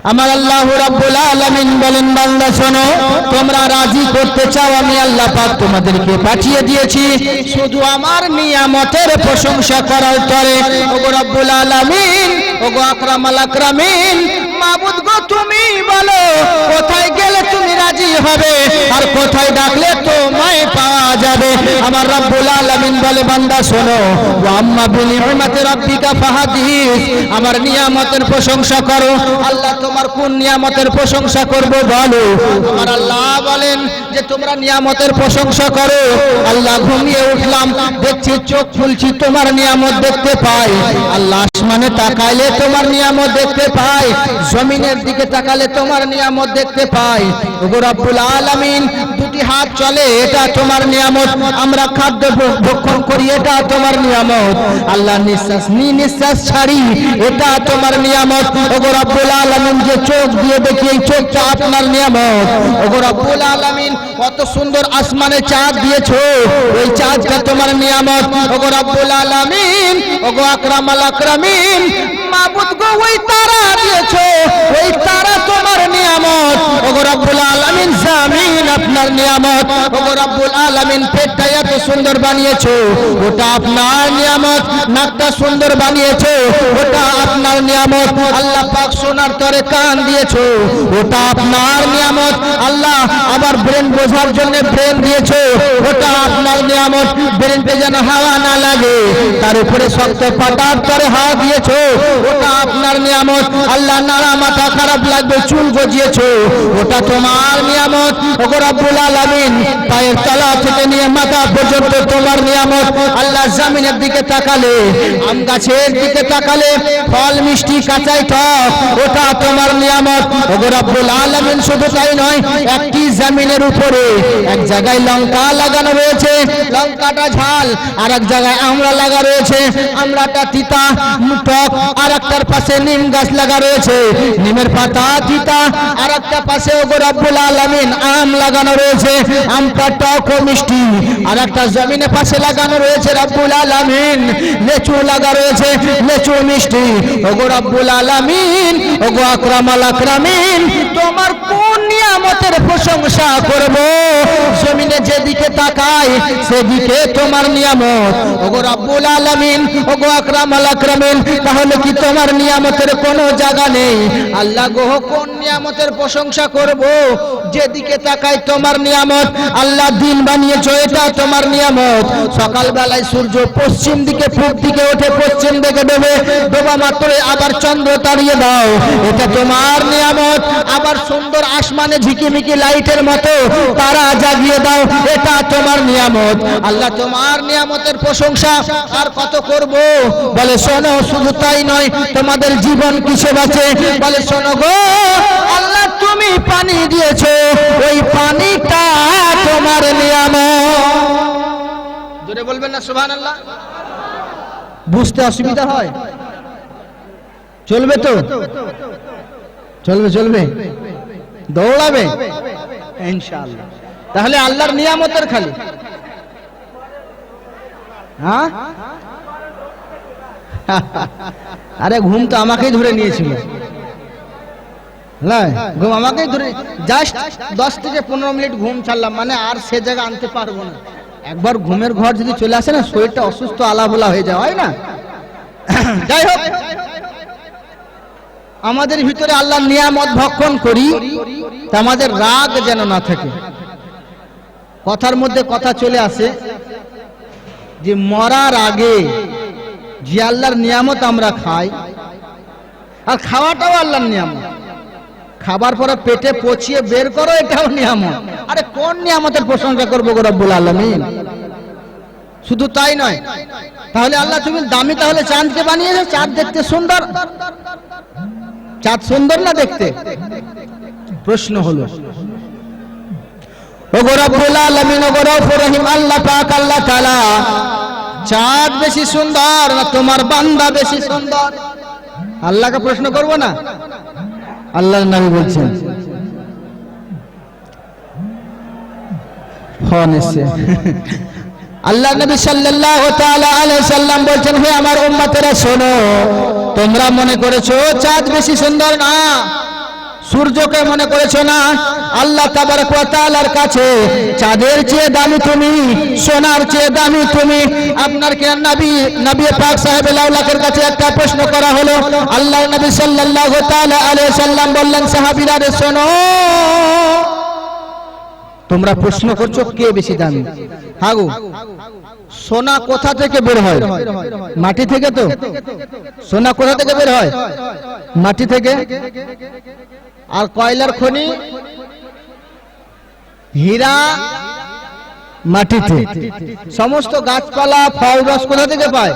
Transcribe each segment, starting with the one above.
আমার আল্লাহ রাব্বুল আলামিন বলেন, বান্দা শোনো, তোমরা রাজি করতে চাও, আমি আল্লাহ পাক তোমাদেরকে পাঠিয়ে দিয়েছি শুধু আমার নিয়ামতের প্রশংসা করার তরে। ওগো রাব্বুল আলামিন, ওগো আকরামাল আকরামিন, মাবুদ গো তুমি বলো কোথায় গেলে তুমি রাজি হবে আর কোথায় ডাকলে তোমায় পাওয়া যাবে। আমার রাব্বুল আলামিন বলে, বান্দা শোনো, ওয়া আম্মা বিনিআমাতি রাব্বিকা ফাহাদিস, আমার নিয়ামতের প্রশংসা করো। আল্লাহ তোমার কোন নিয়ামতের প্রশংসা করব বলো। আমার আল্লাহ বলেন যে তোমরা নিয়ামতের প্রশংসা করো। আল্লাহ ঘুমিয়ে উঠলাম, দেখছি, চোখ খুলছি, তোমার নিয়ামত দেখতে পাই। আল্লাহ আসমানে তাকাইলে তোমার নিয়ামত দেখতে পাই, জমিনের দিকে তাকালে তোমার নিয়ামত দেখতে পাই। ওগো রব্বুল আলামিন, দুটি হাত চলে, এটা তোমার নিয়ামত। আমরা খাদ্য ভক্ষণ করি, এটা তোমার নিয়ামত। আল্লাহ নিঃশ্বাস নিঃশ্বাস ছাড়ি, এটা তোমার নিয়ামত। ওগো রব্বুল আলামিন, যে চোখ দিয়ে দেখি, এই চোখটা আপনার নিয়ামত। ওগো রব্বুল আলামিন, কত সুন্দর আসমানে চাঁদ দিয়েছো, ওই চাঁদটা তোমার নিয়ামত। ওগো রব্বুল আলামিন, ওগো আকরামাল আকরামিন, মাবুদ গো ওই তারা দিয়েছো, ওই তারা তোমার নিয়ামত। ওগো রব্বুল আলামিন, জামিন আপনার নিয়ামত। ওগো রব্বুল আলামিন, পেটটা এত সুন্দর বানিয়েছো, ওটা আপনার নিয়ামত। নাকটা সুন্দর বানিয়েছো, ওটা আপনার নিয়ামত। আল্লাহ পাক সোনার তরে কান দিয়েছো, ওটা আপনার নিয়ামত। আল্লাহ আবার ব্রেন বোঝার জন্য ব্রেন দিয়েছো, ওটা আপনার নিয়ামত। ব্রেনতে যেন হাওয়া না লাগে, তার উপরে শক্ত পাতার তরে হাওয়া দিয়েছো, ওটা আপনার নিয়ামত। আল্লাহ নাড়া মাথা খারাপ লাগবে, চুল গজিয়েছো, ওটা তোমার নিয়ামত। ওগো রব্বুল আলামিন, পায়ের তলা থেকে নিয়ে মাথা পর্যন্ত তোমার নিয়ামত। আল্লাহ জমিনের দিকে তাকালে, আম গাছের দিকে তাকালে, ফল মিষ্টি কাঁচাই টক, ওটা তোমার নিয়ামত। ওগো রব্বুল আলামিন, শুধু তাই নয়, একটি জমিনের উপরে এক জায়গায় লঙ্কা লাগানো রয়েছে, লঙ্কাটা ঝাল, আর এক জায়গায় আমড়া লাগা রয়েছে, আমড়াটা তিতা টক। আর একটার পাশে নিম গাছ লাগা রয়েছে, নিমের পাতা তিতা। আর একটা পাশে ওগো রব্বুল আলামিন আম লাগানো রয়েছে, আমটা টক ও মিষ্টি। আর একটা জমিনের পাশে লাগানো রয়েছে রব্বুল আলামিন লেচু লাগা রয়েছে, লেচু মিষ্টি। ওগো রব্বুল আলামিন, ওগো আকরামাল আকরামিন, তোমার কোন নিয়ামতের প্রশংসা করব? জমিনে যেদিকে তাকাই সেদিকে তোমার নিয়ামত। ওগো রব্বুল আলামিন, ওগো আকরামাল আকরামিন, তাহলে কি তোমার নিয়ামতের কোনো জায়গা নেই? আল্লাহ গো, কোন নিয়ামতের প্রশংসা করব? যেদিকে তাকাই তোমার নিয়ামত। আল্লাহ দিন বানিয়েছো, এটা তোমার নিয়ামত। সকাল বেলায় সূর্য পশ্চিম দিকে পূব দিকে ওঠে, পশ্চিম দিকে ডোবে, ডোবা মাত্রই আবার চন্দ্র তাড়িয়ে দাও, এটা তোমার নিয়ামত। আবার সুন্দর আসমানে ঝিকিমিকি লাইটের মতো তারা জাগিয়ে দাও, এটা তোমার নিয়ামত। আল্লাহ তোমার নিয়ামতের প্রশংসা আর কত করব? বলে শোনো, শুধু তাই নয়, তোমাদের জীবন কিসে বাঁচে? বলে শোনো গো, আল্লাহ তুমি পানি দিয়েছো, ওই পানিটা তোমার নিয়ামত। জোরে বলবেন না সুবহানাল্লাহ? বুঝতে অসুবিধা হয়? চলবে তো? চলবে চলবে, দৌড়াবে ইনশাআল্লাহ। তাহলে আল্লাহর নিয়ামতের খালি, হ্যাঁ? আরে ঘুম তো আমাকেই ধরে নিয়েছিল, ঘুম আমাকেই ধরে, জাস্ট 10 থেকে 15 মিনিট ঘুম ছাড়লাম, মানে আর সে জায়গা আনতে পারবো না। একবার ঘুমের ঘর যদি চলে আসে না, শরীরটা অসুস্থ আলাভোলা হয়ে যায়, হয় না? যাই হোক, আমাদের ভিতরে আল্লাহর নিয়ামত ভক্ষণ করি, তা আমাদের রাগ যেন না থাকে। কথার মধ্যে কথা চলে আসে যে মরার আগে যে আল্লাহর নিয়ামত আমরা খাই, আর খাওয়াটাও আল্লাহর নিয়ামত। খাবার পরে পেটে পচিয়ে বের করো, এটাও নিয়ামত। আরে কোন নিয়ামতের প্রশংসা করবো গো রব্বুল আলামিন? শুধু তাই নয়, তাহলে আল্লাহ তুমি দামি, তাহলে চাঁদকে বানিয়েছো, চাঁদ দেখতে সুন্দর, চাঁদ সুন্দর না দেখতে? প্রশ্ন হলো, ওগো রব্বুল আলামিন, ওগো রউফুর রহিম আল্লাহ পাক, আল্লাহ তাআলা, চাঁদ বেশি সুন্দর না তোমার বান্দা বেশি সুন্দর? আল্লাহকে প্রশ্ন করব না? আল্লাহর নবী বলছেন, ফোন এসে, আল্লাহ নবী সাল্লাল্লাহু তাআলা আলাইহি সাল্লাম বলছেন, হে আমার উম্মতেরা শোনো, তোমরা মনে করেছো চাঁদ বেশি সুন্দর না, সূর্যকে মনে করেছো না? আল্লাহ তাবারক ওয়া তাআলার কাছে চাঁদের চেয়ে দামি তুমি, সোনার চেয়ে দামি তুমি। আপনার কি নবী পাক সাহেবে লাউলাকের কাছে একটা প্রশ্ন করা হলো, আল্লাহর নবী সাল্লাল্লাহু তাআলা আলাইহি সাল্লাম বললেন, সাহাবীরা রে শোনো, তোমরা প্রশ্ন করছো কে বেশি দামি। হাগো, সোনা কোথা থেকে বের হয়? মাটি থেকে। তো সোনা কোথা থেকে বের হয়? মাটি থেকে। আর কয়লার খনি, হীরা মাটিতে। সমস্ত গাছপালা ফল রস কোথা থেকে পায়?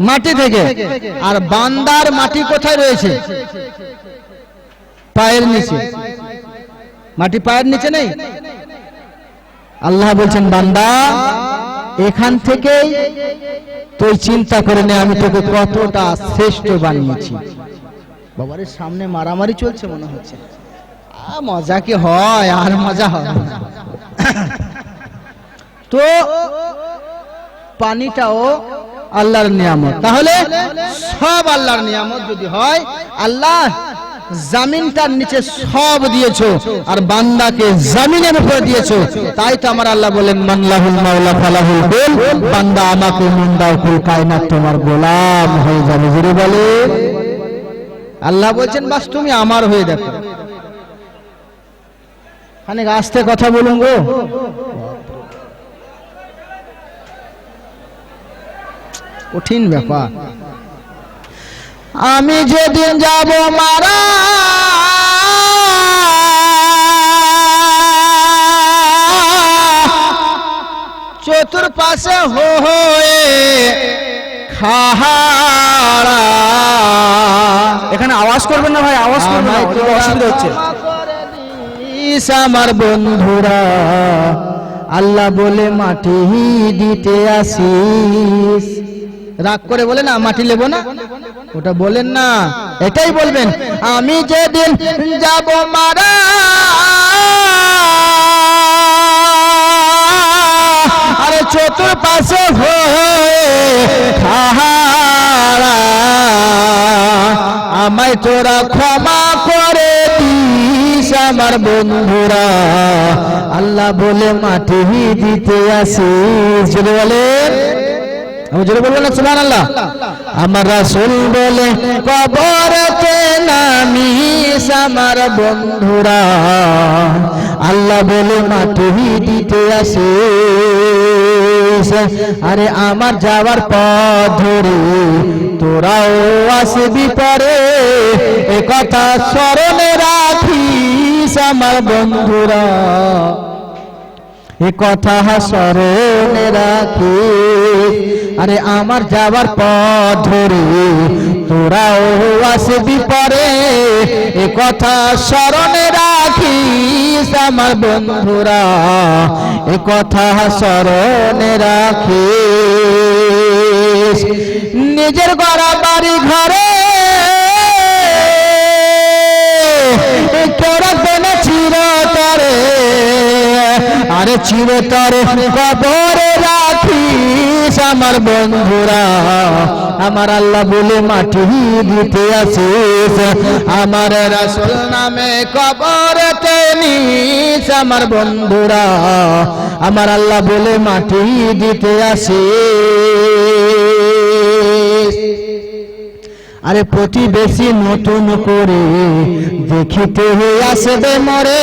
মাটি থেকে। আর বান্দার মাটি কোথায় রয়েছে? পায়ের নিচে। মাটি পায়ের নিচে নেই। আল্লাহ বলছেন, বান্দা এখান থেকেই তুই চিন্তা করে নে আমি তোকে কতটা শ্রেষ্ঠ বানিয়েছি। বাবারে সামনে মারামারি চলছে মনে হচ্ছে। মজা কি হয়? আর মজা হয় তো পানিটাও আল্লাহর নিয়ামত। তাহলে সব আল্লাহর নিয়ামত যদি হয়, আল্লাহ জমিনটার নিচে সব দিয়েছো আর বান্দাকে জমিনের উপরে দিয়েছো। তাই তো আমার আল্লাহ বলেন, মানলাহুল মাওলা ফালাহুল কুল, বান্দা আমাকে মন দাও, কুল কায়নাত তোমার গোলাম হয়ে যাবে। জোরে বলে আল্লাহ বলছেন, বাস তুমি আমার হয়ে দেখো। খানিক আস্তে কথা বলুন গো, কঠিন ব্যাপার। আমি যেদিন যাব মারা, চতুর্পাশে হয়ে খাহারা। এখানে আওয়াজ করবেন না ভাই, আওয়াজ করবেন না, অসুবিধা হচ্ছে। আমার বন্ধুরা, আল্লাহ বলে মাটি দিতে আসিস। রাগ করে বলে না মাটি নেব না, ওটা বলেন না, এটাই বলবেন। আমি যেদিন যাব মারা, আরে চতুর্পাশে হয়ে খাহারা, আমায় তোরা ক্ষমা করে দিস আমার বন্ধুরা। আল্লাহ বলে মাটি দিতে আসিস। যদি বলেন, আমি জোরে বলবো না সুবহানাল্লাহ। আমার রাসূল বলে কবরেতে নামিস আমার বন্ধুরা, আল্লাহ বলে মাটি দিতে আসিস। আরে আমার যাওয়ার পথ ধরে তোরাও আসবি পরে, এ কথা স্মরণে রাখিস আমার বন্ধুরা, এ কথা স্মরণে রাখিস। আরে আমার যাবার পথ ধরে তোরাও আসবি পরে, এ কথা স্মরণে রাখিস আমার বন্ধুরা, এ কথা স্মরণে রাখিস। নিজের গড়া বাড়ি ঘরে কেউ রাখবে না চিরতরে, আরে চিরতরে কবরে রাখিস আমার বন্ধুরা। আমার আল্লাহ বলে মাটি দিতে আসিস, আমার রাসূল নামে কবরেতে নিস আমার বন্ধুরা। আমার আল্লাহ বলে মাটি দিতে আসিস। আরে প্রতিবেশী নতুন করে দেখিতে আসবে মরে,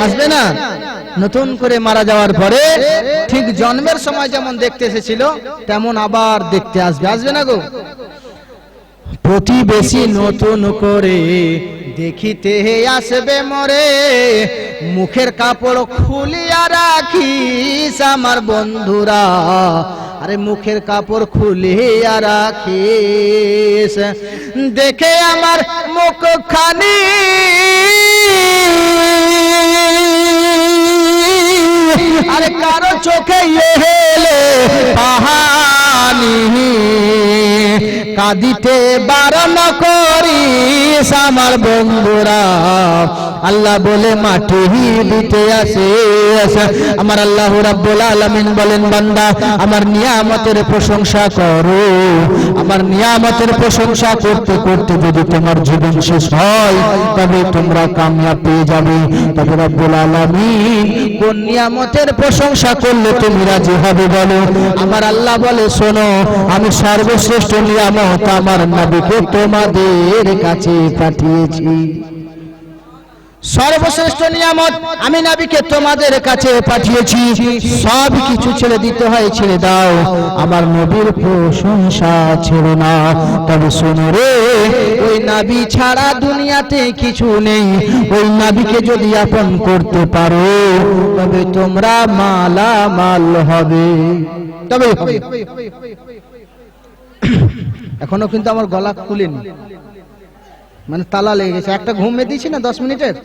আসবে না? নতুন করে মারা যাওয়ার পরে ঠিক জন্মের সময় যেমন দেখতে এসেছিল তেমন আবার দেখতে আসবে, আসবে না গো? প্রতিবেশী নতুন করে দেখিতে আসবে মরে, মুখের কাপড় খুলিয়া রাখিস আমার বন্ধুরা। আরে মুখের কাপড় খুলিয়া রাখিস, দেখে আমার মুখখানি আরে কারো চোখে এলে পাহানি, কাঁদিতে বারণ করিস আমার বন্ধুরা। আল্লাহ বলে মাটি দিতে আসে। আমার আল্লাহ রাব্বুল আলামিন বলেন, বান্দা আমার নিয়ামতের প্রশংসা করো। আমার নিয়ামতের প্রশংসা করতে করতে যদি তোমার জীবন শেষ হয় তবে তোমরা কামিয়াব পেয়ে যাবে। তবে রাব্বুল আলামিন কোন নিয়ামতের প্রশংসা করলে তুমি রাজি হবে বলো? আমার আল্লাহ বলে, শোনো, আমি সর্বশ্রেষ্ঠ নিয়ামত আমার নবীকে তোমাদের কাছে পাঠিয়েছি। সর্বশ্রেষ্ঠ নিয়ামত আমি নবীকে তোমাদের কাছে পাঠিয়েছি। সব কিছু ছেড়ে দিতে হয়, ছেড়ে দাও, আমার নবীর প্রশংসা ছেড়ে না। তবে শোনো রে, ওই নবী ছাড়া দুনিয়াতে কিছু নেই। ওই নবীকে যদি আপন করতে পারো তবে তোমরা মালামাল হবে। তবে এখনো কিন্তু আমার গলা খুলেনি, মানে তালা লেগে গেছে। একটা ঘুম দিয়েছি না 10 মিনিটের।